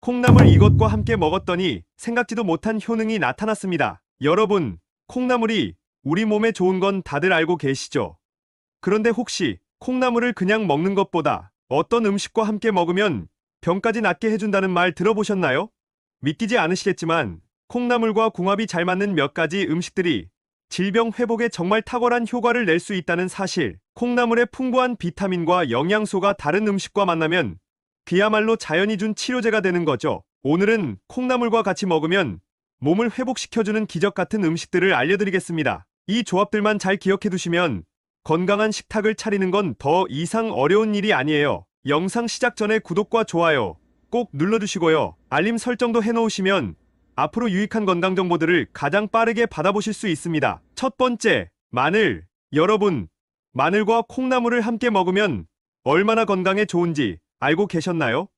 콩나물 이것과 함께 먹었더니 생각지도 못한 효능이 나타났습니다. 여러분, 콩나물이 우리 몸에 좋은 건 다들 알고 계시죠? 그런데 혹시 콩나물을 그냥 먹는 것보다 어떤 음식과 함께 먹으면 병까지 낫게 해준다는 말 들어보셨나요? 믿기지 않으시겠지만 콩나물과 궁합이 잘 맞는 몇 가지 음식들이 질병 회복에 정말 탁월한 효과를 낼 수 있다는 사실. 콩나물의 풍부한 비타민과 영양소가 다른 음식과 만나면 그야말로 자연이 준 치료제가 되는 거죠. 오늘은 콩나물과 같이 먹으면 몸을 회복시켜주는 기적 같은 음식들을 알려드리겠습니다. 이 조합들만 잘 기억해 두시면 건강한 식탁을 차리는 건 더 이상 어려운 일이 아니에요. 영상 시작 전에 구독과 좋아요 꼭 눌러주시고요. 알림 설정도 해놓으시면 앞으로 유익한 건강 정보들을 가장 빠르게 받아보실 수 있습니다. 첫 번째, 마늘. 여러분, 마늘과 콩나물을 함께 먹으면 얼마나 건강에 좋은지 알고 계셨나요?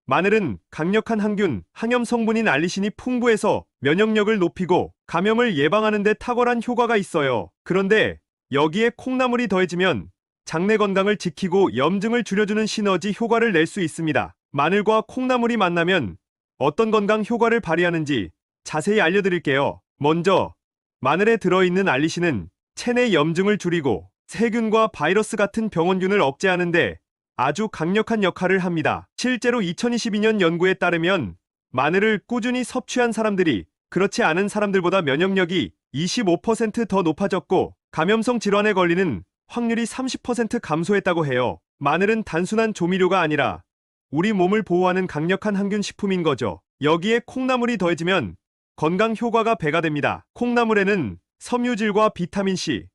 마늘은 강력한 항균, 항염 성분인 알리신이 풍부해서 면역력을 높이고 감염을 예방하는 데 탁월한 효과가 있어요. 그런데 여기에 콩나물이 더해지면 장내 건강을 지키고 염증을 줄여주는 시너지 효과를 낼 수 있습니다. 마늘과 콩나물이 만나면 어떤 건강 효과를 발휘하는지 자세히 알려드릴게요. 먼저, 마늘에 들어있는 알리신은 체내 염증을 줄이고 세균과 바이러스 같은 병원균을 억제하는데 아주 강력한 역할을 합니다. 실제로 2022년 연구에 따르면 마늘을 꾸준히 섭취한 사람들이 그렇지 않은 사람들보다 면역력이 25% 더 높아졌고 감염성 질환에 걸리는 확률이 30% 감소했다고 해요. 마늘은 단순한 조미료가 아니라 우리 몸을 보호하는 강력한 항균 식품인 거죠. 여기에 콩나물이 더해지면 건강 효과가 배가 됩니다. 콩나물에는 섬유질과 비타민C,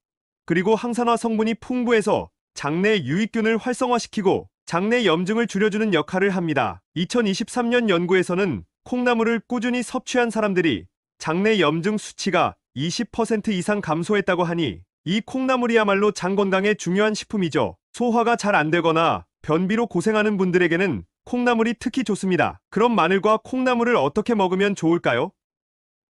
그리고 항산화 성분이 풍부해서 장내 유익균을 활성화시키고 장내 염증을 줄여주는 역할을 합니다. 2023년 연구에서는 콩나물을 꾸준히 섭취한 사람들이 장내 염증 수치가 20% 이상 감소했다고 하니 이 콩나물이야말로 장 건강에 중요한 식품이죠. 소화가 잘 안 되거나 변비로 고생하는 분들에게는 콩나물이 특히 좋습니다. 그럼 마늘과 콩나물을 어떻게 먹으면 좋을까요?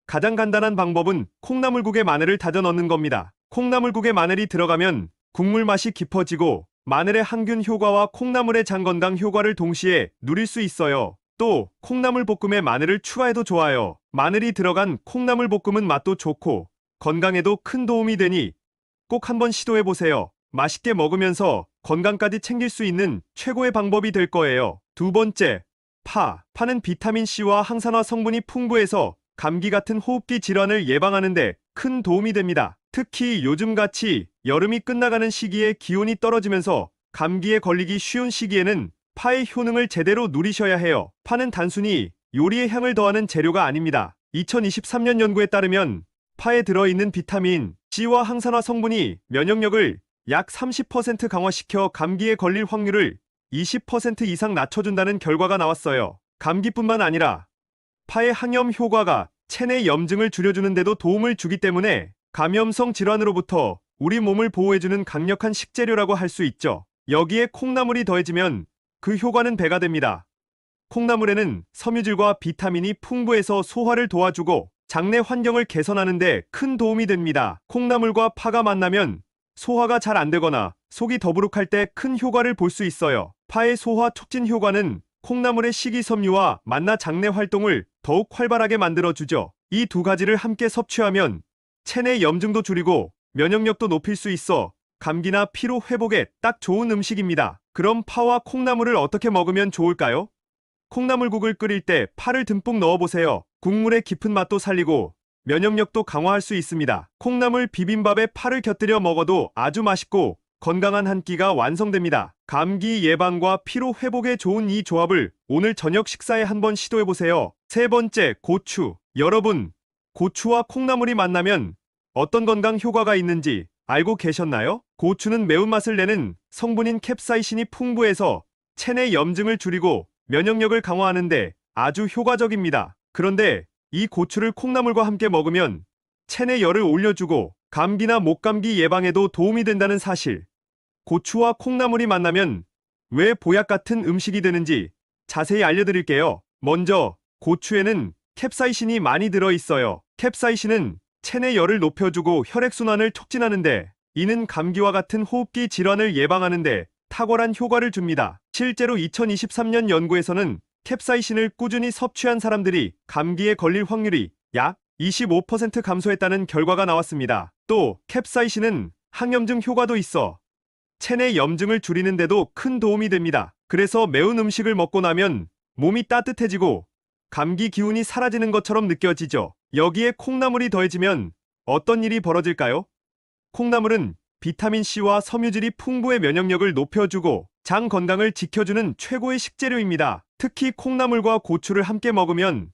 가장 간단한 방법은 콩나물국에 마늘을 다져 넣는 겁니다. 콩나물국에 마늘이 들어가면 국물 맛이 깊어지고 마늘의 항균 효과와 콩나물의 장 건강 효과를 동시에 누릴 수 있어요. 또 콩나물 볶음에 마늘을 추가해도 좋아요. 마늘이 들어간 콩나물 볶음은 맛도 좋고 건강에도 큰 도움이 되니 꼭 한번 시도해보세요. 맛있게 먹으면서 건강까지 챙길 수 있는 최고의 방법이 될 거예요. 두 번째, 파. 파는 비타민C와 항산화 성분이 풍부해서 감기 같은 호흡기 질환을 예방하는데 큰 도움이 됩니다. 특히 요즘같이 여름이 끝나가는 시기에 기온이 떨어지면서 감기에 걸리기 쉬운 시기에는 파의 효능을 제대로 누리셔야 해요. 파는 단순히 요리에 향을 더하는 재료가 아닙니다. 2023년 연구에 따르면 파에 들어있는 비타민 C와 항산화 성분이 면역력을 약 30% 강화시켜 감기에 걸릴 확률을 20% 이상 낮춰준다는 결과가 나왔어요. 감기뿐만 아니라 파의 항염 효과가 체내 염증을 줄여주는 데도 도움을 주기 때문에 감염성 질환으로부터 우리 몸을 보호해주는 강력한 식재료라고 할 수 있죠. 여기에 콩나물이 더해지면 그 효과는 배가 됩니다. 콩나물에는 섬유질과 비타민이 풍부해서 소화를 도와주고 장내 환경을 개선하는 데 큰 도움이 됩니다. 콩나물과 파가 만나면 소화가 잘 안 되거나 속이 더부룩할 때 큰 효과를 볼 수 있어요. 파의 소화 촉진 효과는 콩나물의 식이섬유와 만나 장내 활동을 더욱 활발하게 만들어주죠. 이 두 가지를 함께 섭취하면 체내 염증도 줄이고 면역력도 높일 수 있어 감기나 피로 회복에 딱 좋은 음식입니다. 그럼 파와 콩나물을 어떻게 먹으면 좋을까요? 콩나물국을 끓일 때 파를 듬뿍 넣어보세요. 국물의 깊은 맛도 살리고 면역력도 강화할 수 있습니다. 콩나물 비빔밥에 파를 곁들여 먹어도 아주 맛있고 건강한 한 끼가 완성됩니다. 감기 예방과 피로 회복에 좋은 이 조합을 오늘 저녁 식사에 한번 시도해보세요. 세 번째, 고추. 여러분, 고추와 콩나물이 만나면 어떤 건강 효과가 있는지 알고 계셨나요? 고추는 매운맛을 내는 성분인 캡사이신이 풍부해서 체내 염증을 줄이고 면역력을 강화하는데 아주 효과적입니다. 그런데 이 고추를 콩나물과 함께 먹으면 체내 열을 올려주고 감기나 목감기 예방에도 도움이 된다는 사실. 고추와 콩나물이 만나면 왜 보약 같은 음식이 되는지 자세히 알려드릴게요. 먼저 고추에는 캡사이신이 많이 들어있어요. 캡사이신은 체내 열을 높여주고 혈액순환을 촉진하는데 이는 감기와 같은 호흡기 질환을 예방하는데 탁월한 효과를 줍니다. 실제로 2023년 연구에서는 캡사이신을 꾸준히 섭취한 사람들이 감기에 걸릴 확률이 약 25% 감소했다는 결과가 나왔습니다. 또 캡사이신은 항염증 효과도 있어 체내 염증을 줄이는 데도 큰 도움이 됩니다. 그래서 매운 음식을 먹고 나면 몸이 따뜻해지고 감기 기운이 사라지는 것처럼 느껴지죠. 여기에 콩나물이 더해지면 어떤 일이 벌어질까요? 콩나물은 비타민C와 섬유질이 풍부해 면역력을 높여주고 장 건강을 지켜주는 최고의 식재료입니다. 특히 콩나물과 고추를 함께 먹으면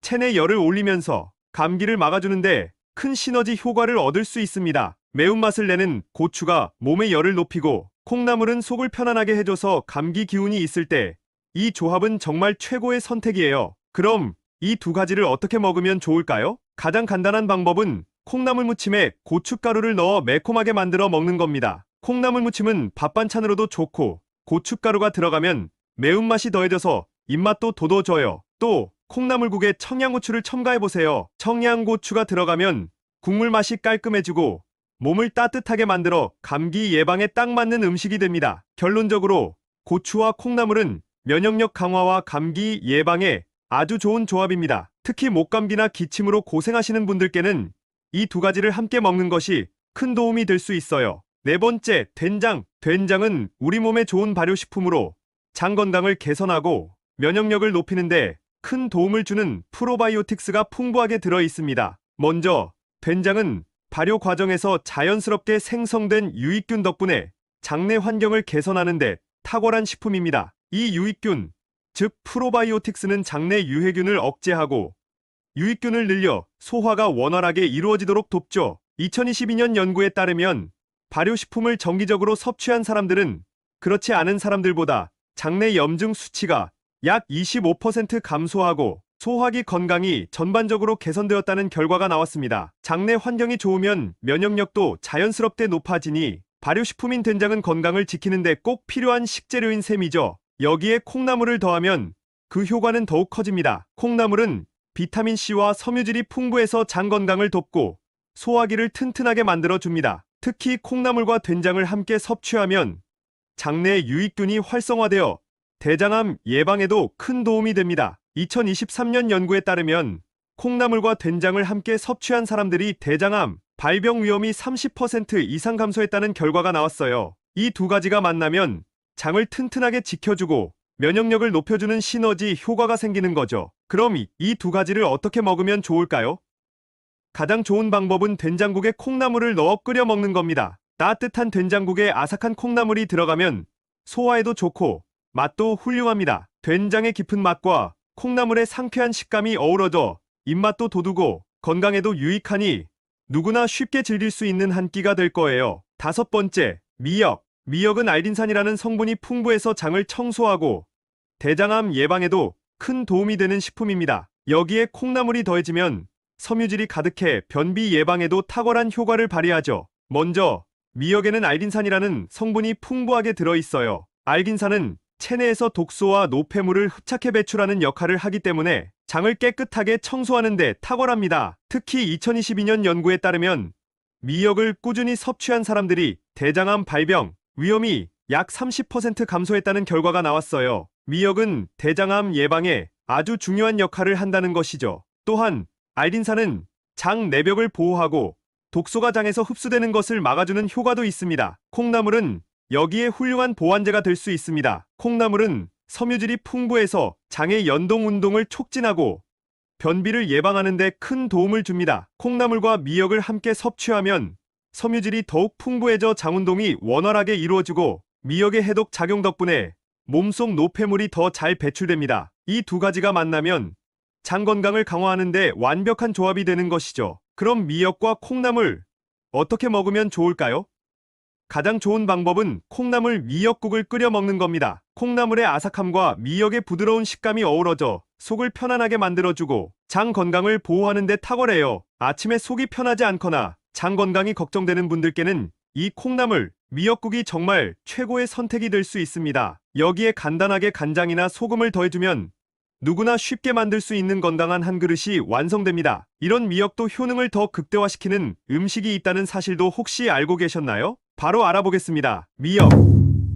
체내 열을 올리면서 감기를 막아주는데 큰 시너지 효과를 얻을 수 있습니다. 매운맛을 내는 고추가 몸의 열을 높이고 콩나물은 속을 편안하게 해줘서 감기 기운이 있을 때 이 조합은 정말 최고의 선택이에요. 그럼 이 두 가지를 어떻게 먹으면 좋을까요? 가장 간단한 방법은 콩나물 무침에 고춧가루를 넣어 매콤하게 만들어 먹는 겁니다. 콩나물 무침은 밥 반찬으로도 좋고 고춧가루가 들어가면 매운맛이 더해져서 입맛도 돋워줘요. 또 콩나물국에 청양고추를 첨가해보세요. 청양고추가 들어가면 국물 맛이 깔끔해지고 몸을 따뜻하게 만들어 감기 예방에 딱 맞는 음식이 됩니다. 결론적으로 고추와 콩나물은 면역력 강화와 감기 예방에 아주 좋은 조합입니다. 특히 목감기나 기침으로 고생하시는 분들께는 이 두 가지를 함께 먹는 것이 큰 도움이 될 수 있어요. 네 번째, 된장. 된장은 우리 몸에 좋은 발효식품으로 장 건강을 개선하고 면역력을 높이는데 큰 도움을 주는 프로바이오틱스가 풍부하게 들어 있습니다. 먼저, 된장은 발효 과정에서 자연스럽게 생성된 유익균 덕분에 장내 환경을 개선하는데 탁월한 식품입니다. 이 유익균, 즉 프로바이오틱스는 장내 유해균을 억제하고 유익균을 늘려 소화가 원활하게 이루어지도록 돕죠. 2022년 연구에 따르면 발효식품을 정기적으로 섭취한 사람들은 그렇지 않은 사람들보다 장내 염증 수치가 약 25% 감소하고 소화기 건강이 전반적으로 개선되었다는 결과가 나왔습니다. 장내 환경이 좋으면 면역력도 자연스럽게 높아지니 발효식품인 된장은 건강을 지키는 데 꼭 필요한 식재료인 셈이죠. 여기에 콩나물을 더하면 그 효과는 더욱 커집니다. 콩나물은 비타민C와 섬유질이 풍부해서 장 건강을 돕고 소화기를 튼튼하게 만들어줍니다. 특히 콩나물과 된장을 함께 섭취하면 장내 유익균이 활성화되어 대장암 예방에도 큰 도움이 됩니다. 2023년 연구에 따르면 콩나물과 된장을 함께 섭취한 사람들이 대장암 발병 위험이 30% 이상 감소했다는 결과가 나왔어요. 이 두 가지가 만나면 장을 튼튼하게 지켜주고 면역력을 높여주는 시너지 효과가 생기는 거죠. 그럼 이 두 가지를 어떻게 먹으면 좋을까요? 가장 좋은 방법은 된장국에 콩나물을 넣어 끓여 먹는 겁니다. 따뜻한 된장국에 아삭한 콩나물이 들어가면 소화에도 좋고 맛도 훌륭합니다. 된장의 깊은 맛과 콩나물의 상쾌한 식감이 어우러져 입맛도 돋우고 건강에도 유익하니 누구나 쉽게 즐길 수 있는 한 끼가 될 거예요. 다섯 번째, 미역. 미역은 알딘산이라는 성분이 풍부해서 장을 청소하고 대장암 예방에도 큰 도움이 되는 식품입니다. 여기에 콩나물이 더해지면 섬유질이 가득해 변비 예방에도 탁월한 효과를 발휘하죠. 먼저 미역에는 알딘산이라는 성분이 풍부하게 들어있어요. 알딘산은 체내에서 독소와 노폐물을 흡착해 배출하는 역할을 하기 때문에 장을 깨끗하게 청소하는 데 탁월합니다. 특히 2022년 연구에 따르면 미역을 꾸준히 섭취한 사람들이 대장암 발병 위험이 약 30% 감소했다는 결과가 나왔어요. 미역은 대장암 예방에 아주 중요한 역할을 한다는 것이죠. 또한 알딘산은 장 내벽을 보호하고 독소가 장에서 흡수되는 것을 막아주는 효과도 있습니다. 콩나물은 여기에 훌륭한 보완제가 될 수 있습니다. 콩나물은 섬유질이 풍부해서 장의 연동 운동을 촉진하고 변비를 예방하는 데 큰 도움을 줍니다. 콩나물과 미역을 함께 섭취하면 섬유질이 더욱 풍부해져 장 운동이 원활하게 이루어지고 미역의 해독 작용 덕분에 몸속 노폐물이 더 잘 배출됩니다. 이 두 가지가 만나면 장 건강을 강화하는 데 완벽한 조합이 되는 것이죠. 그럼 미역과 콩나물 어떻게 먹으면 좋을까요? 가장 좋은 방법은 콩나물 미역국을 끓여 먹는 겁니다. 콩나물의 아삭함과 미역의 부드러운 식감이 어우러져 속을 편안하게 만들어주고 장 건강을 보호하는 데 탁월해요. 아침에 속이 편하지 않거나 장 건강이 걱정되는 분들께는 이 콩나물 미역국이 정말 최고의 선택이 될 수 있습니다. 여기에 간단하게 간장이나 소금을 더해주면 누구나 쉽게 만들 수 있는 건강한 한 그릇이 완성됩니다. 이런 미역도 효능을 더 극대화시키는 음식이 있다는 사실도 혹시 알고 계셨나요? 바로 알아보겠습니다. 미역.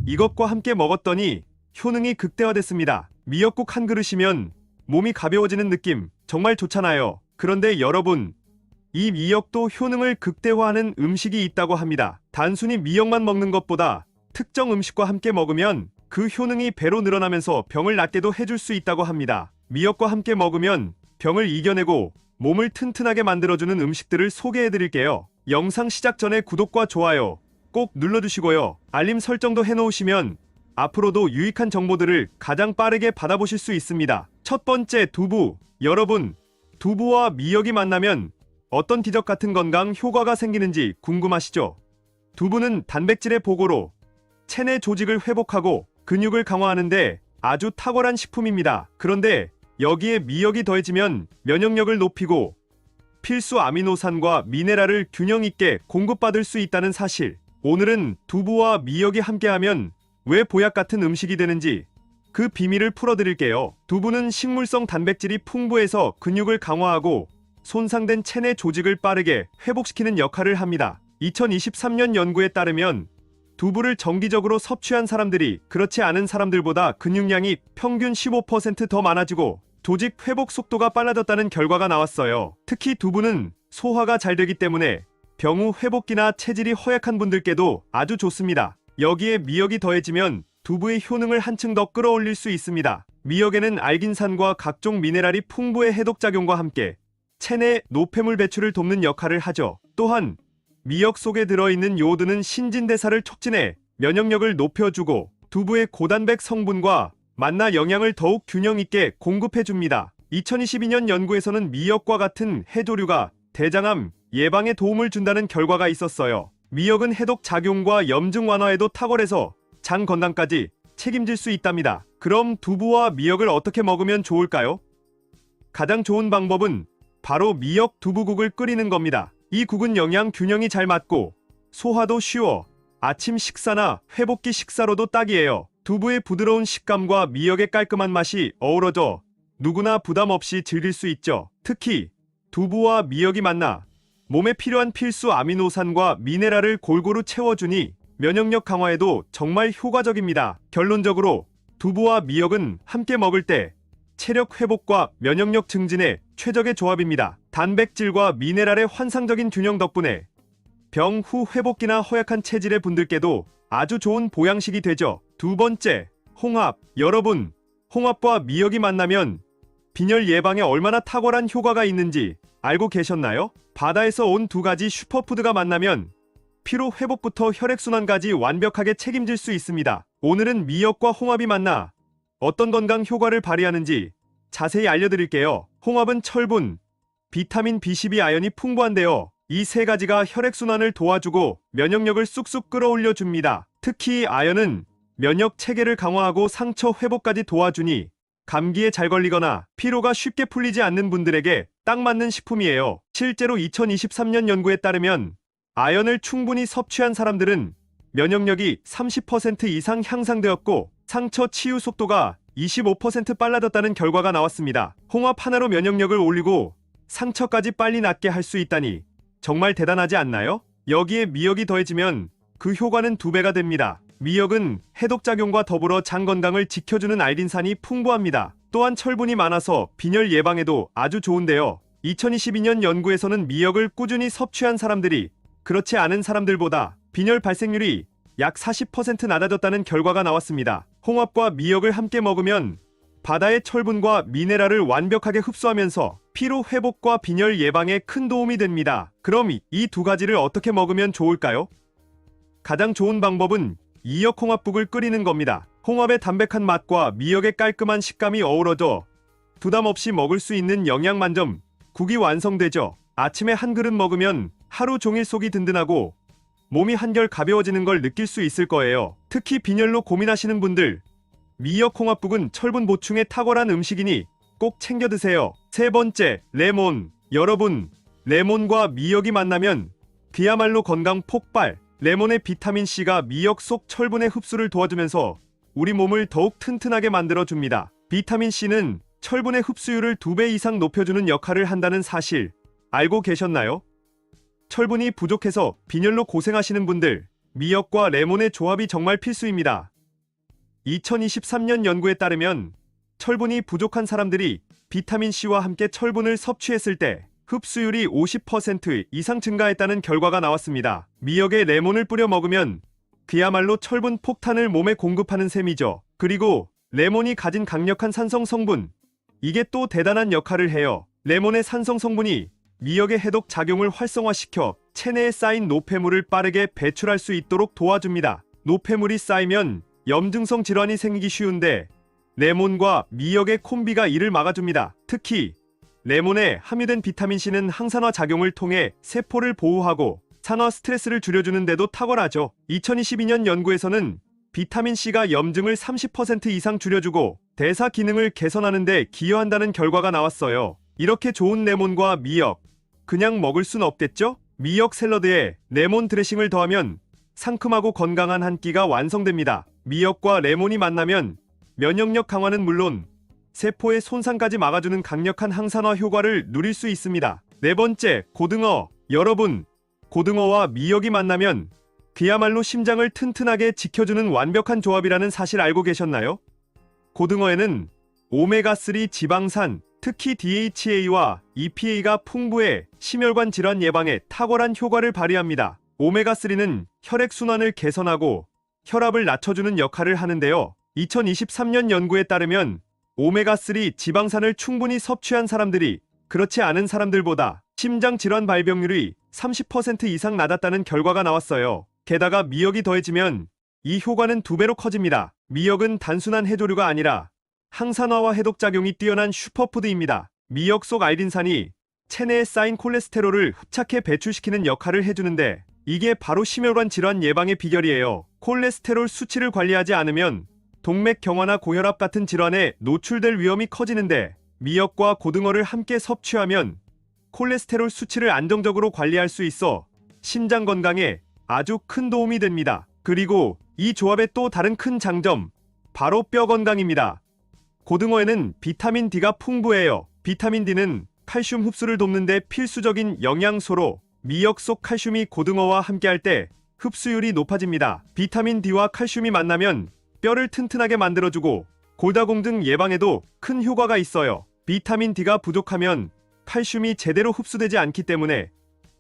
이것과 함께 먹었더니 효능이 극대화됐습니다. 미역국 한 그릇이면 몸이 가벼워지는 느낌 정말 좋잖아요. 그런데 여러분, 이 미역도 효능을 극대화하는 음식이 있다고 합니다. 단순히 미역만 먹는 것보다 특정 음식과 함께 먹으면 그 효능이 배로 늘어나면서 병을 낫게도 해줄 수 있다고 합니다. 미역과 함께 먹으면 병을 이겨내고 몸을 튼튼하게 만들어주는 음식들을 소개해드릴게요. 영상 시작 전에 구독과 좋아요 꼭 눌러주시고요. 알림 설정도 해놓으시면 앞으로도 유익한 정보들을 가장 빠르게 받아보실 수 있습니다. 첫 번째, 두부. 여러분, 두부와 미역이 만나면 어떤 기적 같은 건강 효과가 생기는지 궁금하시죠? 두부는 단백질의 보고로 체내 조직을 회복하고 근육을 강화하는데 아주 탁월한 식품입니다. 그런데 여기에 미역이 더해지면 면역력을 높이고 필수 아미노산과 미네랄을 균형 있게 공급받을 수 있다는 사실. 오늘은 두부와 미역이 함께하면 왜 보약 같은 음식이 되는지 그 비밀을 풀어드릴게요. 두부는 식물성 단백질이 풍부해서 근육을 강화하고 손상된 체내 조직을 빠르게 회복시키는 역할을 합니다. 2023년 연구에 따르면 두부를 정기적으로 섭취한 사람들이 그렇지 않은 사람들보다 근육량이 평균 15% 더 많아지고 조직 회복 속도가 빨라졌다는 결과가 나왔어요. 특히 두부는 소화가 잘 되기 때문에 병 후 회복기나 체질이 허약한 분들께도 아주 좋습니다. 여기에 미역이 더해지면 두부의 효능을 한층 더 끌어올릴 수 있습니다. 미역에는 알긴산과 각종 미네랄이 풍부해 해독작용과 함께 체내 노폐물 배출을 돕는 역할을 하죠. 또한 미역 속에 들어있는 요오드는 신진대사를 촉진해 면역력을 높여주고 두부의 고단백 성분과 만나 영양을 더욱 균형 있게 공급해줍니다. 2022년 연구에서는 미역과 같은 해조류가 대장암 예방에 도움을 준다는 결과가 있었어요. 미역은 해독 작용과 염증 완화에도 탁월해서 장 건강까지 책임질 수 있답니다. 그럼 두부와 미역을 어떻게 먹으면 좋을까요? 가장 좋은 방법은 바로 미역 두부국을 끓이는 겁니다. 이 국은 영양 균형이 잘 맞고 소화도 쉬워 아침 식사나 회복기 식사로도 딱이에요. 두부의 부드러운 식감과 미역의 깔끔한 맛이 어우러져 누구나 부담 없이 즐길 수 있죠. 특히 두부와 미역이 만나 몸에 필요한 필수 아미노산과 미네랄을 골고루 채워주니 면역력 강화에도 정말 효과적입니다. 결론적으로 두부와 미역은 함께 먹을 때 체력 회복과 면역력 증진에 최적의 조합입니다. 단백질과 미네랄의 환상적인 균형 덕분에 병 후 회복기나 허약한 체질의 분들께도 아주 좋은 보양식이 되죠. 두 번째, 홍합. 여러분, 홍합과 미역이 만나면 빈혈 예방에 얼마나 탁월한 효과가 있는지 알고 계셨나요? 바다에서 온 두 가지 슈퍼푸드가 만나면 피로 회복부터 혈액순환까지 완벽하게 책임질 수 있습니다. 오늘은 미역과 홍합이 만나 어떤 건강 효과를 발휘하는지 자세히 알려드릴게요. 홍합은 철분, 비타민 B12, 아연이 풍부한데요. 이 세 가지가 혈액순환을 도와주고 면역력을 쑥쑥 끌어올려 줍니다. 특히 아연은 면역 체계를 강화하고 상처 회복까지 도와주니 감기에 잘 걸리거나 피로가 쉽게 풀리지 않는 분들에게 딱 맞는 식품이에요. 실제로 2023년 연구에 따르면 아연을 충분히 섭취한 사람들은 면역력이 30% 이상 향상되었고 상처 치유 속도가 25% 빨라졌다는 결과가 나왔습니다. 홍합 하나로 면역력을 올리고 상처까지 빨리 낫게 할 수 있다니 정말 대단하지 않나요? 여기에 미역이 더해지면 그 효과는 2배가 됩니다. 미역은 해독작용과 더불어 장 건강을 지켜주는 알긴산이 풍부합니다. 또한 철분이 많아서 빈혈 예방에도 아주 좋은데요. 2022년 연구에서는 미역을 꾸준히 섭취한 사람들이 그렇지 않은 사람들보다 빈혈 발생률이 약 40% 낮아졌다는 결과가 나왔습니다. 홍합과 미역을 함께 먹으면 바다의 철분과 미네랄을 완벽하게 흡수하면서 피로 회복과 빈혈 예방에 큰 도움이 됩니다. 그럼 이 두 가지를 어떻게 먹으면 좋을까요? 가장 좋은 방법은 미역 홍합국을 끓이는 겁니다. 홍합의 담백한 맛과 미역의 깔끔한 식감이 어우러져 부담 없이 먹을 수 있는 영양 만점 국이 완성되죠. 아침에 한 그릇 먹으면 하루 종일 속이 든든하고 몸이 한결 가벼워지는 걸 느낄 수 있을 거예요. 특히 빈혈로 고민하시는 분들, 미역 홍합국은 철분 보충에 탁월한 음식이니 꼭 챙겨 드세요. 세 번째, 레몬. 여러분, 레몬과 미역이 만나면 그야말로 건강 폭발. 레몬의 비타민C가 미역 속 철분의 흡수를 도와주면서 우리 몸을 더욱 튼튼하게 만들어줍니다. 비타민C는 철분의 흡수율을 2배 이상 높여주는 역할을 한다는 사실 알고 계셨나요? 철분이 부족해서 빈혈로 고생하시는 분들, 미역과 레몬의 조합이 정말 필수입니다. 2023년 연구에 따르면 철분이 부족한 사람들이 비타민C와 함께 철분을 섭취했을 때 흡수율이 50% 이상 증가했다는 결과가 나왔습니다. 미역에 레몬을 뿌려 먹으면 그야말로 철분 폭탄을 몸에 공급하는 셈이죠. 그리고 레몬이 가진 강력한 산성 성분, 이게 또 대단한 역할을 해요. 레몬의 산성 성분이 미역의 해독 작용을 활성화시켜 체내에 쌓인 노폐물을 빠르게 배출할 수 있도록 도와줍니다. 노폐물이 쌓이면 염증성 질환이 생기기 쉬운데 레몬과 미역의 콤비가 이를 막아줍니다. 특히 레몬에 함유된 비타민C는 항산화 작용을 통해 세포를 보호하고 산화 스트레스를 줄여주는 데도 탁월하죠. 2022년 연구에서는 비타민C가 염증을 30% 이상 줄여주고 대사 기능을 개선하는 데 기여한다는 결과가 나왔어요. 이렇게 좋은 레몬과 미역, 그냥 먹을 순 없겠죠? 미역 샐러드에 레몬 드레싱을 더하면 상큼하고 건강한 한 끼가 완성됩니다. 미역과 레몬이 만나면 면역력 강화는 물론 세포의 손상까지 막아주는 강력한 항산화 효과를 누릴 수 있습니다. 네 번째, 고등어. 여러분, 고등어와 미역이 만나면 그야말로 심장을 튼튼하게 지켜주는 완벽한 조합이라는 사실 알고 계셨나요? 고등어에는 오메가3 지방산, 특히 DHA와 EPA가 풍부해 심혈관 질환 예방에 탁월한 효과를 발휘합니다. 오메가3는 혈액순환을 개선하고 혈압을 낮춰주는 역할을 하는데요. 2023년 연구에 따르면 오메가3 지방산을 충분히 섭취한 사람들이 그렇지 않은 사람들보다 심장질환 발병률이 30% 이상 낮았다는 결과가 나왔어요. 게다가 미역이 더해지면 이 효과는 2배로 커집니다. 미역은 단순한 해조류가 아니라 항산화와 해독작용이 뛰어난 슈퍼푸드입니다. 미역 속 알딘산이 체내에 쌓인 콜레스테롤을 흡착해 배출시키는 역할을 해주는데 이게 바로 심혈관 질환 예방의 비결이에요. 콜레스테롤 수치를 관리하지 않으면 동맥경화나 고혈압 같은 질환에 노출될 위험이 커지는데 미역과 고등어를 함께 섭취하면 콜레스테롤 수치를 안정적으로 관리할 수 있어 심장 건강에 아주 큰 도움이 됩니다. 그리고 이 조합의 또 다른 큰 장점, 바로 뼈 건강입니다. 고등어에는 비타민 D가 풍부해요. 비타민 D는 칼슘 흡수를 돕는 데 필수적인 영양소로 미역 속 칼슘이 고등어와 함께할 때 흡수율이 높아집니다. 비타민 D와 칼슘이 만나면 뼈를 튼튼하게 만들어주고 골다공증 예방에도 큰 효과가 있어요. 비타민 D가 부족하면 칼슘이 제대로 흡수되지 않기 때문에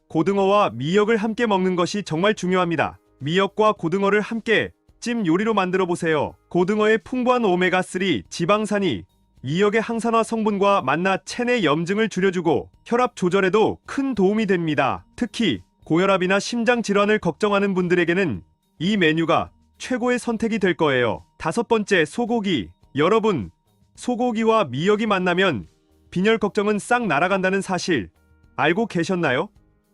고등어와 미역을 함께 먹는 것이 정말 중요합니다. 미역과 고등어를 함께 찜 요리로 만들어 보세요. 고등어의 풍부한 오메가3 지방산이 미역의 항산화 성분과 만나 체내 염증을 줄여주고 혈압 조절에도 큰 도움이 됩니다. 특히 고혈압이나 심장 질환을 걱정하는 분들에게는 이 메뉴가 최고의 선택이 될 거예요. 5번째, 소고기. 여러분, 소고기와 미역이 만나면 빈혈 걱정은 싹 날아간다는 사실 알고 계셨나요?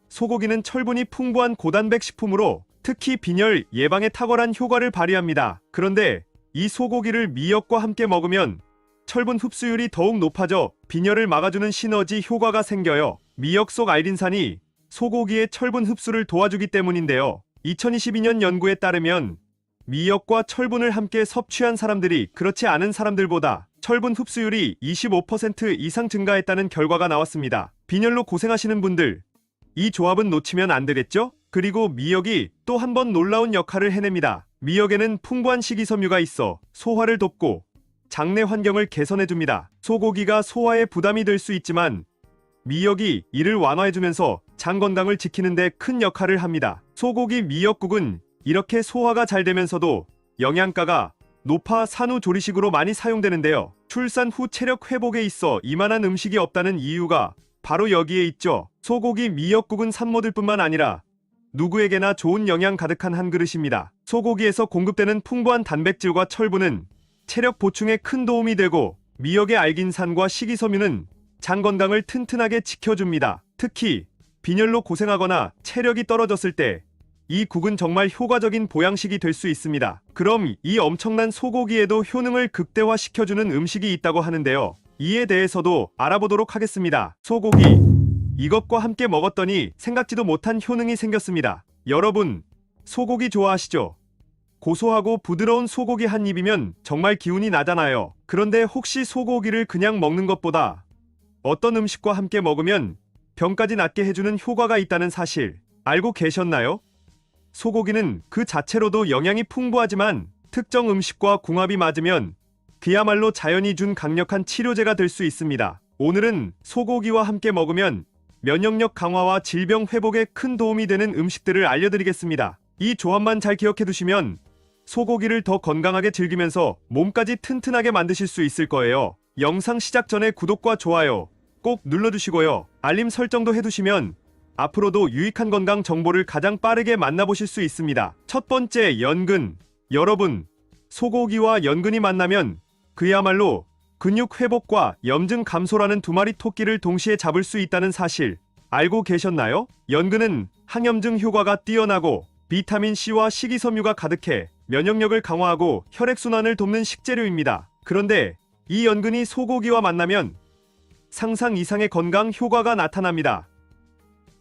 소고기는 철분이 풍부한 고단백 식품으로 특히 빈혈 예방에 탁월한 효과를 발휘합니다. 그런데 이 소고기를 미역과 함께 먹으면 철분 흡수율이 더욱 높아져 빈혈을 막아주는 시너지 효과가 생겨요. 미역 속 알딘산이 소고기의 철분 흡수를 도와주기 때문인데요. 2022년 연구에 따르면 미역과 철분을 함께 섭취한 사람들이 그렇지 않은 사람들보다 철분 흡수율이 25% 이상 증가했다는 결과가 나왔습니다. 빈혈로 고생하시는 분들, 이 조합은 놓치면 안 되겠죠? 그리고 미역이 또 한 번 놀라운 역할을 해냅니다. 미역에는 풍부한 식이섬유가 있어 소화를 돕고 장내 환경을 개선해줍니다. 소고기가 소화에 부담이 될 수 있지만 미역이 이를 완화해주면서 장 건강을 지키는 데 큰 역할을 합니다. 소고기 미역국은 이렇게 소화가 잘 되면서도 영양가가 높아 산후조리식으로 많이 사용되는데요. 출산 후 체력 회복에 있어 이만한 음식이 없다는 이유가 바로 여기에 있죠. 소고기 미역국은 산모들뿐만 아니라 누구에게나 좋은 영양 가득한 한 그릇입니다. 소고기에서 공급되는 풍부한 단백질과 철분은 체력 보충에 큰 도움이 되고 미역의 알긴산과 식이섬유는 장 건강을 튼튼하게 지켜줍니다. 특히 빈혈로 고생하거나 체력이 떨어졌을 때 이 국은 정말 효과적인 보양식이 될 수 있습니다. 그럼 이 엄청난 소고기에도 효능을 극대화시켜주는 음식이 있다고 하는데요. 이에 대해서도 알아보도록 하겠습니다. 소고기. 이것과 함께 먹었더니 생각지도 못한 효능이 생겼습니다. 여러분, 소고기 좋아하시죠? 고소하고 부드러운 소고기 한 입이면 정말 기운이 나잖아요. 그런데 혹시 소고기를 그냥 먹는 것보다 어떤 음식과 함께 먹으면 병까지 낫게 해주는 효과가 있다는 사실 알고 계셨나요? 소고기는 그 자체로도 영양이 풍부하지만 특정 음식과 궁합이 맞으면 그야말로 자연이 준 강력한 치료제가 될 수 있습니다. 오늘은 소고기와 함께 먹으면 면역력 강화와 질병 회복에 큰 도움이 되는 음식들을 알려드리겠습니다. 이 조합만 잘 기억해 두시면 소고기를 더 건강하게 즐기면서 몸까지 튼튼하게 만드실 수 있을 거예요. 영상 시작 전에 구독과 좋아요 꼭 눌러주시고요. 알림 설정도 해두시면 앞으로도 유익한 건강 정보를 가장 빠르게 만나보실 수 있습니다. 첫 번째, 연근. 여러분, 소고기와 연근이 만나면 그야말로 근육 회복과 염증 감소라는 두 마리 토끼를 동시에 잡을 수 있다는 사실 알고 계셨나요? 연근은 항염증 효과가 뛰어나고 비타민C와 식이섬유가 가득해 면역력을 강화하고 혈액순환을 돕는 식재료입니다. 그런데 이 연근이 소고기와 만나면 상상 이상의 건강 효과가 나타납니다.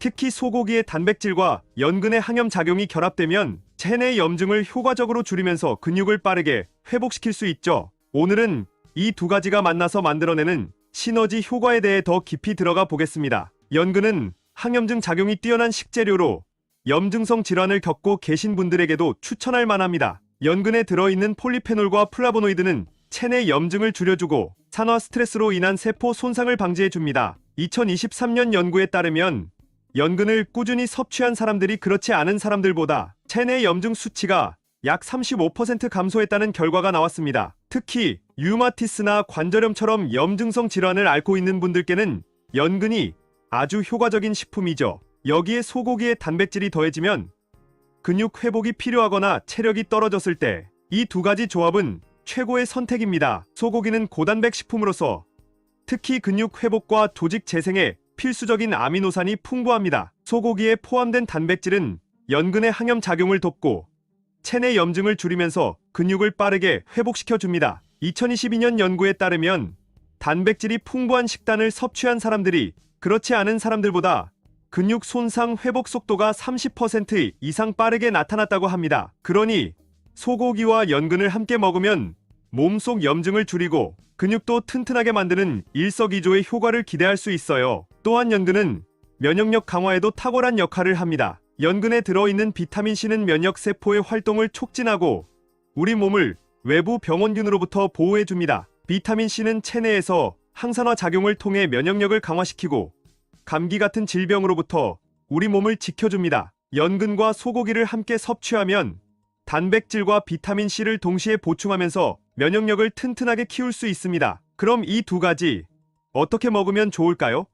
특히 소고기의 단백질과 연근의 항염작용이 결합되면 체내 염증을 효과적으로 줄이면서 근육을 빠르게 회복시킬 수 있죠. 오늘은 이 두 가지가 만나서 만들어내는 시너지 효과에 대해 더 깊이 들어가 보겠습니다. 연근은 항염증 작용이 뛰어난 식재료로 염증성 질환을 겪고 계신 분들에게도 추천할 만합니다. 연근에 들어있는 폴리페놀과 플라보노이드는 체내 염증을 줄여주고 산화 스트레스로 인한 세포 손상을 방지해줍니다. 2023년 연구에 따르면 연근을 꾸준히 섭취한 사람들이 그렇지 않은 사람들보다 체내 염증 수치가 약 35% 감소했다는 결과가 나왔습니다. 특히 류마티스나 관절염처럼 염증성 질환을 앓고 있는 분들께는 연근이 아주 효과적인 식품이죠. 여기에 소고기의 단백질이 더해지면 근육 회복이 필요하거나 체력이 떨어졌을 때 이 두 가지 조합은 최고의 선택입니다. 소고기는 고단백 식품으로서 특히 근육 회복과 조직 재생에 필수적인 아미노산이 풍부합니다. 소고기에 포함된 단백질은 연근의 항염 작용을 돕고 체내 염증을 줄이면서 근육을 빠르게 회복시켜줍니다. 2022년 연구에 따르면 단백질이 풍부한 식단을 섭취한 사람들이 그렇지 않은 사람들보다 근육 손상 회복 속도가 30% 이상 빠르게 나타났다고 합니다. 그러니 소고기와 연근을 함께 먹으면 몸속 염증을 줄이고 근육도 튼튼하게 만드는 일석이조의 효과를 기대할 수 있어요. 또한 연근은 면역력 강화에도 탁월한 역할을 합니다. 연근에 들어있는 비타민C는 면역세포의 활동을 촉진하고 우리 몸을 외부 병원균으로부터 보호해줍니다. 비타민C는 체내에서 항산화 작용을 통해 면역력을 강화시키고 감기 같은 질병으로부터 우리 몸을 지켜줍니다. 연근과 소고기를 함께 섭취하면 단백질과 비타민C를 동시에 보충하면서 면역력을 튼튼하게 키울 수 있습니다. 그럼 이 두 가지 어떻게 먹으면 좋을까요?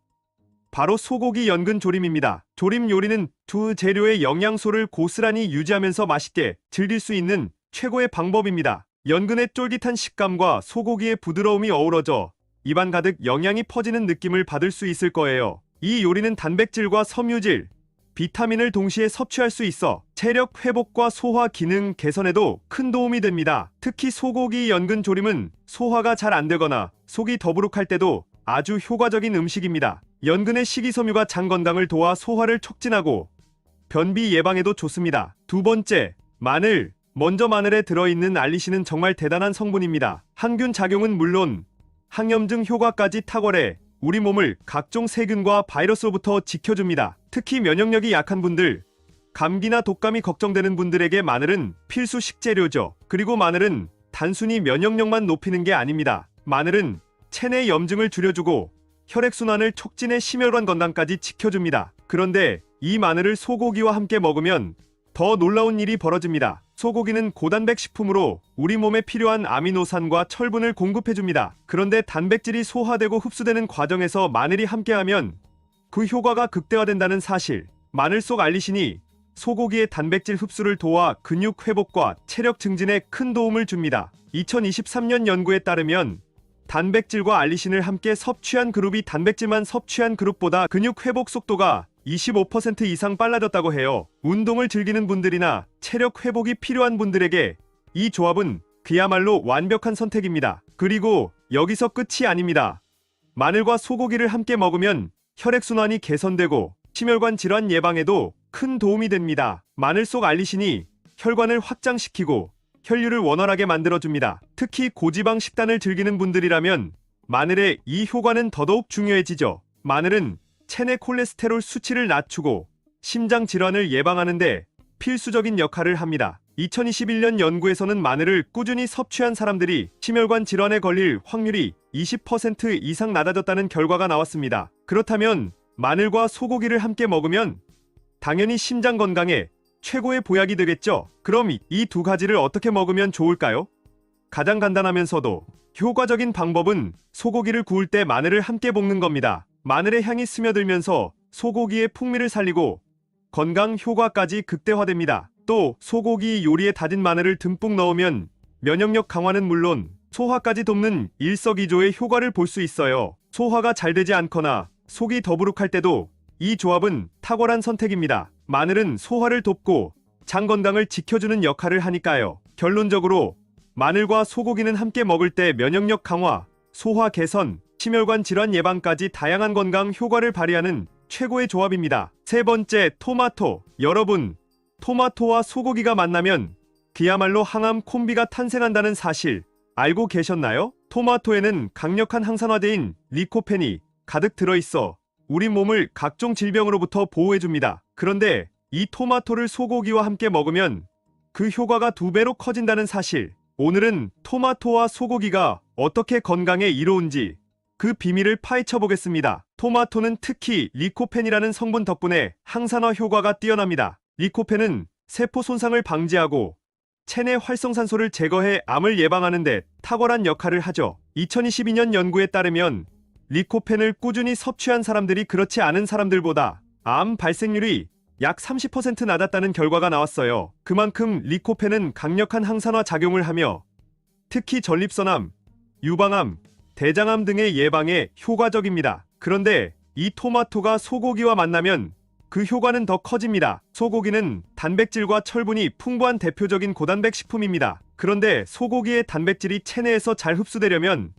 바로 소고기 연근 조림입니다. 조림 요리는 두 재료의 영양소를 고스란히 유지하면서 맛있게 즐길 수 있는 최고의 방법입니다. 연근의 쫄깃한 식감과 소고기의 부드러움이 어우러져 입안 가득 영양이 퍼지는 느낌을 받을 수 있을 거예요. 이 요리는 단백질과 섬유질, 비타민을 동시에 섭취할 수 있어 체력 회복과 소화 기능 개선에도 큰 도움이 됩니다. 특히 소고기 연근 조림은 소화가 잘 안 되거나 속이 더부룩할 때도 아주 효과적인 음식입니다. 연근의 식이섬유가 장 건강을 도와 소화를 촉진하고 변비 예방에도 좋습니다. 두 번째, 마늘. 먼저 마늘에 들어있는 알리신은 정말 대단한 성분입니다. 항균 작용은 물론 항염증 효과까지 탁월해 우리 몸을 각종 세균과 바이러스로부터 지켜줍니다. 특히 면역력이 약한 분들, 감기나 독감이 걱정되는 분들에게 마늘은 필수 식재료죠. 그리고 마늘은 단순히 면역력만 높이는 게 아닙니다. 마늘은 체내 염증을 줄여주고 혈액순환을 촉진해 심혈관 건강까지 지켜줍니다. 그런데 이 마늘을 소고기와 함께 먹으면 더 놀라운 일이 벌어집니다. 소고기는 고단백 식품으로 우리 몸에 필요한 아미노산과 철분을 공급해줍니다. 그런데 단백질이 소화되고 흡수되는 과정에서 마늘이 함께하면 그 효과가 극대화된다는 사실. 마늘 속 알리신이 소고기의 단백질 흡수를 도와 근육 회복과 체력 증진에 큰 도움을 줍니다. 2023년 연구에 따르면 단백질과 알리신을 함께 섭취한 그룹이 단백질만 섭취한 그룹보다 근육 회복 속도가 25% 이상 빨라졌다고 해요. 운동을 즐기는 분들이나 체력 회복이 필요한 분들에게 이 조합은 그야말로 완벽한 선택입니다. 그리고 여기서 끝이 아닙니다. 마늘과 소고기를 함께 먹으면 혈액순환이 개선되고 심혈관 질환 예방에도 큰 도움이 됩니다. 마늘 속 알리신이 혈관을 확장시키고 혈류를 원활하게 만들어줍니다. 특히 고지방 식단을 즐기는 분들이라면 마늘의 이 효과는 더더욱 중요해지죠. 마늘은 체내 콜레스테롤 수치를 낮추고 심장 질환을 예방하는 데 필수적인 역할을 합니다. 2021년 연구에서는 마늘을 꾸준히 섭취한 사람들이 심혈관 질환에 걸릴 확률이 20% 이상 낮아졌다는 결과가 나왔습니다. 그렇다면 마늘과 소고기를 함께 먹으면 당연히 심장 건강에 최고의 보약이 되겠죠? 그럼 이 두 가지를 어떻게 먹으면 좋을까요? 가장 간단하면서도 효과적인 방법은 소고기를 구울 때 마늘을 함께 볶는 겁니다. 마늘의 향이 스며들면서 소고기의 풍미를 살리고 건강 효과까지 극대화됩니다. 또 소고기 요리에 다진 마늘을 듬뿍 넣으면 면역력 강화는 물론 소화까지 돕는 일석이조의 효과를 볼 수 있어요. 소화가 잘 되지 않거나 속이 더부룩할 때도 이 조합은 탁월한 선택입니다. 마늘은 소화를 돕고 장 건강을 지켜주는 역할을 하니까요. 결론적으로 마늘과 소고기는 함께 먹을 때 면역력 강화, 소화 개선, 심혈관 질환 예방까지 다양한 건강 효과를 발휘하는 최고의 조합입니다. 세 번째, 토마토. 여러분, 토마토와 소고기가 만나면 그야말로 항암 콤비가 탄생한다는 사실 알고 계셨나요? 토마토에는 강력한 항산화제인 리코펜이 가득 들어있어 우리 몸을 각종 질병으로부터 보호해줍니다. 그런데 이 토마토를 소고기와 함께 먹으면 그 효과가 2배로 커진다는 사실. 오늘은 토마토와 소고기가 어떻게 건강에 이로운지 그 비밀을 파헤쳐 보겠습니다. 토마토는 특히 리코펜이라는 성분 덕분에 항산화 효과가 뛰어납니다. 리코펜은 세포 손상을 방지하고 체내 활성산소를 제거해 암을 예방하는 데 탁월한 역할을 하죠. 2022년 연구에 따르면 리코펜을 꾸준히 섭취한 사람들이 그렇지 않은 사람들보다 암 발생률이 약 30% 낮았다는 결과가 나왔어요. 그만큼 리코펜은 강력한 항산화 작용을 하며 특히 전립선암, 유방암, 대장암 등의 예방에 효과적입니다. 그런데 이 토마토가 소고기와 만나면 그 효과는 더 커집니다. 소고기는 단백질과 철분이 풍부한 대표적인 고단백 식품입니다. 그런데 소고기의 단백질이 체내에서 잘 흡수되려면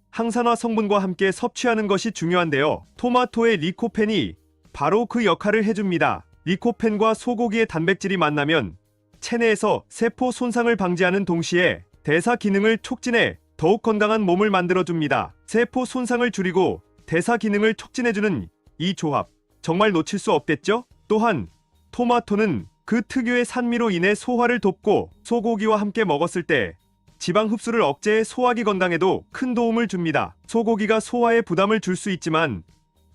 항산화 성분과 함께 섭취하는 것이 중요한데요. 토마토의 리코펜이 바로 그 역할을 해줍니다. 리코펜과 소고기의 단백질이 만나면 체내에서 세포 손상을 방지하는 동시에 대사 기능을 촉진해 더욱 건강한 몸을 만들어줍니다. 세포 손상을 줄이고 대사 기능을 촉진해주는 이 조합 정말 놓칠 수 없겠죠? 또한 토마토는 그 특유의 산미로 인해 소화를 돕고 소고기와 함께 먹었을 때 지방 흡수를 억제해 소화기 건강에도 큰 도움을 줍니다. 소고기가 소화에 부담을 줄 수 있지만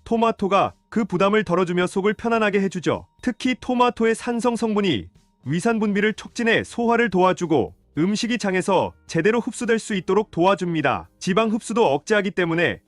토마토가 그 부담을 덜어주며 속을 편안하게 해주죠. 특히 토마토의 산성 성분이 위산 분비를 촉진해 소화를 도와주고 음식이 장에서 제대로 흡수될 수 있도록 도와줍니다. 지방 흡수도 억제하기 때문에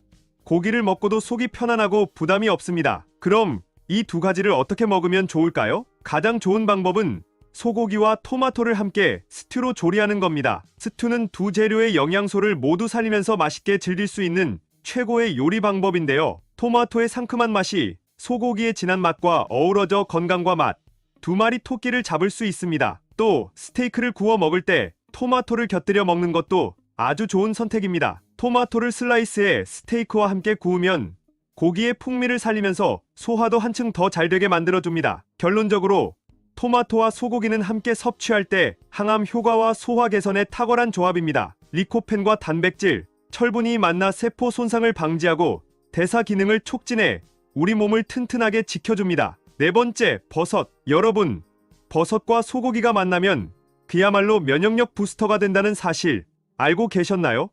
고기를 먹고도 속이 편안하고 부담이 없습니다. 그럼 이 두 가지를 어떻게 먹으면 좋을까요? 가장 좋은 방법은 소고기와 토마토를 함께 스튜로 조리하는 겁니다. 스튜는 두 재료의 영양소를 모두 살리면서 맛있게 즐길 수 있는 최고의 요리 방법인데요. 토마토의 상큼한 맛이 소고기의 진한 맛과 어우러져 건강과 맛, 두 마리 토끼를 잡을 수 있습니다. 또 스테이크를 구워 먹을 때 토마토를 곁들여 먹는 것도 아주 좋은 선택입니다. 토마토를 슬라이스해 스테이크와 함께 구우면 고기의 풍미를 살리면서 소화도 한층 더 잘되게 만들어줍니다. 결론적으로 토마토와 소고기는 함께 섭취할 때 항암 효과와 소화 개선의 탁월한 조합입니다. 리코펜과 단백질, 철분이 만나 세포 손상을 방지하고 대사 기능을 촉진해 우리 몸을 튼튼하게 지켜줍니다. 네 번째, 버섯. 여러분, 버섯과 소고기가 만나면 그야말로 면역력 부스터가 된다는 사실 알고 계셨나요?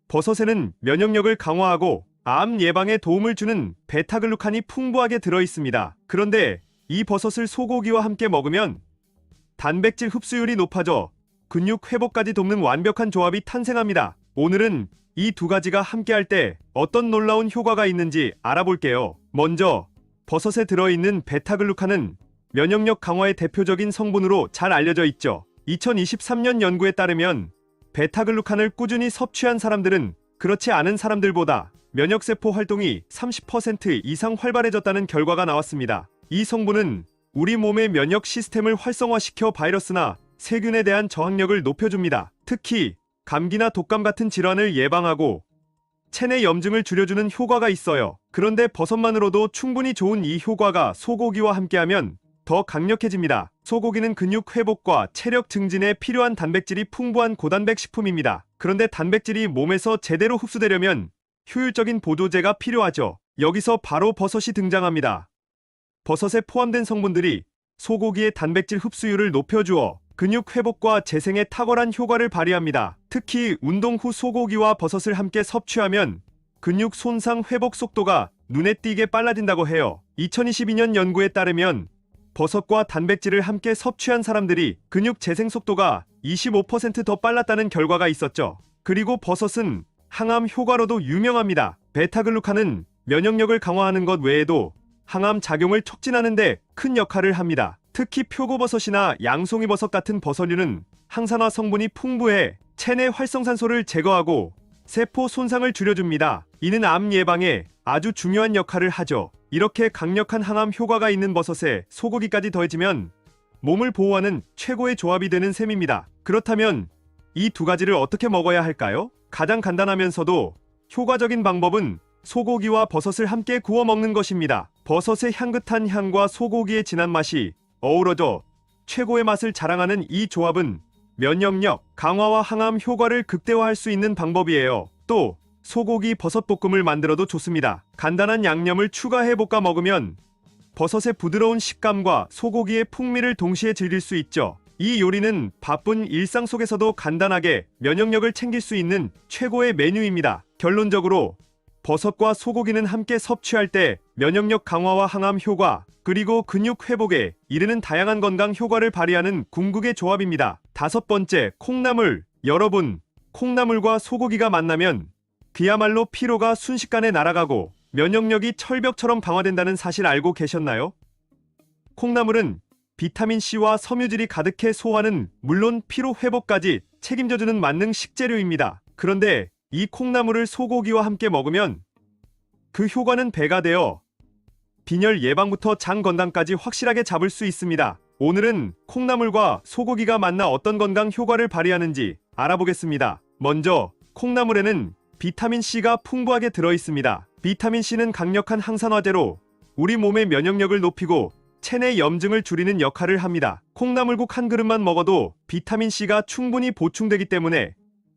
버섯에는 면역력을 강화하고 암 예방에 도움을 주는 베타글루칸이 풍부하게 들어있습니다. 그런데 이 버섯을 소고기와 함께 먹으면 단백질 흡수율이 높아져 근육 회복까지 돕는 완벽한 조합이 탄생합니다. 오늘은 이 두 가지가 함께할 때 어떤 놀라운 효과가 있는지 알아볼게요. 먼저 버섯에 들어있는 베타글루칸은 면역력 강화의 대표적인 성분으로 잘 알려져 있죠. 2023년 연구에 따르면 베타글루칸을 꾸준히 섭취한 사람들은 그렇지 않은 사람들보다 면역세포 활동이 30% 이상 활발해졌다는 결과가 나왔습니다. 이 성분은 우리 몸의 면역 시스템을 활성화시켜 바이러스나 세균에 대한 저항력을 높여줍니다. 특히 감기나 독감 같은 질환을 예방하고 체내 염증을 줄여주는 효과가 있어요. 그런데 버섯만으로도 충분히 좋은 이 효과가 소고기와 함께하면 더 강력해집니다. 소고기는 근육 회복과 체력 증진에 필요한 단백질이 풍부한 고단백 식품입니다. 그런데 단백질이 몸에서 제대로 흡수되려면 효율적인 보조제가 필요하죠. 여기서 바로 버섯이 등장합니다. 버섯에 포함된 성분들이 소고기의 단백질 흡수율을 높여주어 근육 회복과 재생에 탁월한 효과를 발휘합니다. 특히 운동 후 소고기와 버섯을 함께 섭취하면 근육 손상 회복 속도가 눈에 띄게 빨라진다고 해요. 2022년 연구에 따르면 버섯과 단백질을 함께 섭취한 사람들이 근육 재생 속도가 25% 더 빨랐다는 결과가 있었죠. 그리고 버섯은 항암 효과로도 유명합니다. 베타글루칸은 면역력을 강화하는 것 외에도 항암 작용을 촉진하는 데 큰 역할을 합니다. 특히 표고버섯이나 양송이버섯 같은 버섯류는 항산화 성분이 풍부해 체내 활성산소를 제거하고 세포 손상을 줄여줍니다. 이는 암 예방에 아주 중요한 역할을 하죠. 이렇게 강력한 항암 효과가 있는 버섯에 소고기까지 더해지면 몸을 보호하는 최고의 조합이 되는 셈입니다. 그렇다면 이 두 가지를 어떻게 먹어야 할까요? 가장 간단하면서도 효과적인 방법은 소고기와 버섯을 함께 구워 먹는 것입니다. 버섯의 향긋한 향과 소고기의 진한 맛이 어우러져 최고의 맛을 자랑하는 이 조합은 면역력 강화와 항암 효과를 극대화할 수 있는 방법이에요. 또 소고기 버섯 볶음을 만들어도 좋습니다. 간단한 양념을 추가해 볶아 먹으면 버섯의 부드러운 식감과 소고기의 풍미를 동시에 즐길 수 있죠. 이 요리는 바쁜 일상 속에서도 간단하게 면역력을 챙길 수 있는 최고의 메뉴입니다. 결론적으로 버섯과 소고기는 함께 섭취할 때 면역력 강화와 항암 효과, 그리고 근육 회복에 이르는 다양한 건강 효과를 발휘하는 궁극의 조합입니다. 5번째, 콩나물. 여러분, 콩나물과 소고기가 만나면 그야말로 피로가 순식간에 날아가고 면역력이 철벽처럼 강화된다는 사실 알고 계셨나요? 콩나물은 비타민C와 섬유질이 가득해 소화는 물론 피로 회복까지 책임져주는 만능 식재료입니다. 그런데 이 콩나물을 소고기와 함께 먹으면 그 효과는 배가 되어 빈혈 예방부터 장 건강까지 확실하게 잡을 수 있습니다. 오늘은 콩나물과 소고기가 만나 어떤 건강 효과를 발휘하는지 알아보겠습니다. 먼저 콩나물에는 비타민C가 풍부하게 들어있습니다. 비타민C는 강력한 항산화제로 우리 몸의 면역력을 높이고 체내 염증을 줄이는 역할을 합니다. 콩나물국 한 그릇만 먹어도 비타민C가 충분히 보충되기 때문에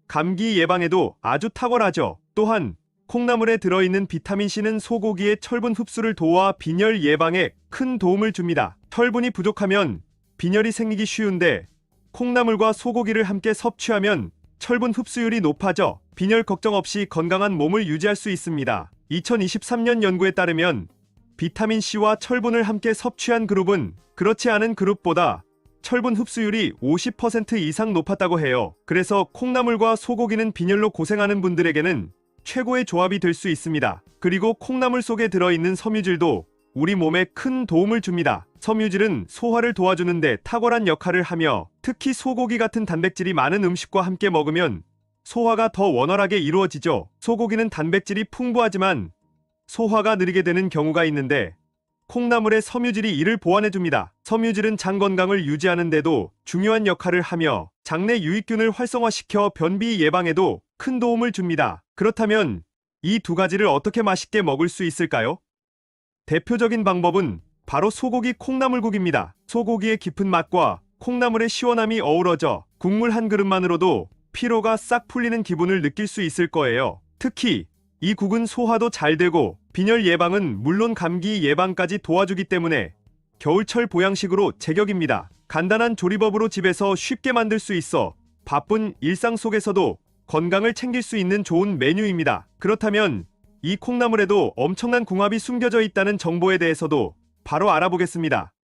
감기 예방에도 아주 탁월하죠. 또한 콩나물에 들어있는 비타민C는 소고기의 철분 흡수를 도와 빈혈 예방에 큰 도움을 줍니다. 철분이 부족하면 빈혈이 생기기 쉬운데 콩나물과 소고기를 함께 섭취하면 철분 흡수율이 높아져 빈혈 걱정 없이 건강한 몸을 유지할 수 있습니다. 2023년 연구에 따르면 비타민C와 철분을 함께 섭취한 그룹은 그렇지 않은 그룹보다 철분 흡수율이 50% 이상 높았다고 해요. 그래서 콩나물과 소고기는 빈혈로 고생하는 분들에게는 최고의 조합이 될 수 있습니다. 그리고 콩나물 속에 들어있는 섬유질도 우리 몸에 큰 도움을 줍니다. 섬유질은 소화를 도와주는데 탁월한 역할을 하며 특히 소고기 같은 단백질이 많은 음식과 함께 먹으면 소화가 더 원활하게 이루어지죠. 소고기는 단백질이 풍부하지만 소화가 느리게 되는 경우가 있는데 콩나물의 섬유질이 이를 보완해줍니다. 섬유질은 장 건강을 유지하는 데도 중요한 역할을 하며 장내 유익균을 활성화시켜 변비 예방에도 큰 도움을 줍니다. 그렇다면 이 두 가지를 어떻게 맛있게 먹을 수 있을까요? 대표적인 방법은 바로 소고기 콩나물국입니다. 소고기의 깊은 맛과 콩나물의 시원함이 어우러져 국물 한 그릇만으로도 피로가 싹 풀리는 기분을 느낄 수 있을 거예요. 특히 이 국은 소화도 잘 되고 빈혈 예방은 물론 감기 예방까지 도와주기 때문에 겨울철 보양식으로 제격입니다. 간단한 조리법으로 집에서 쉽게 만들 수 있어 바쁜 일상 속에서도 건강을 챙길 수 있는 좋은 메뉴입니다. 그렇다면 이 콩나물에도 엄청난 궁합이 숨겨져 있다는 정보에 대해서도 바로 알아보겠습니다.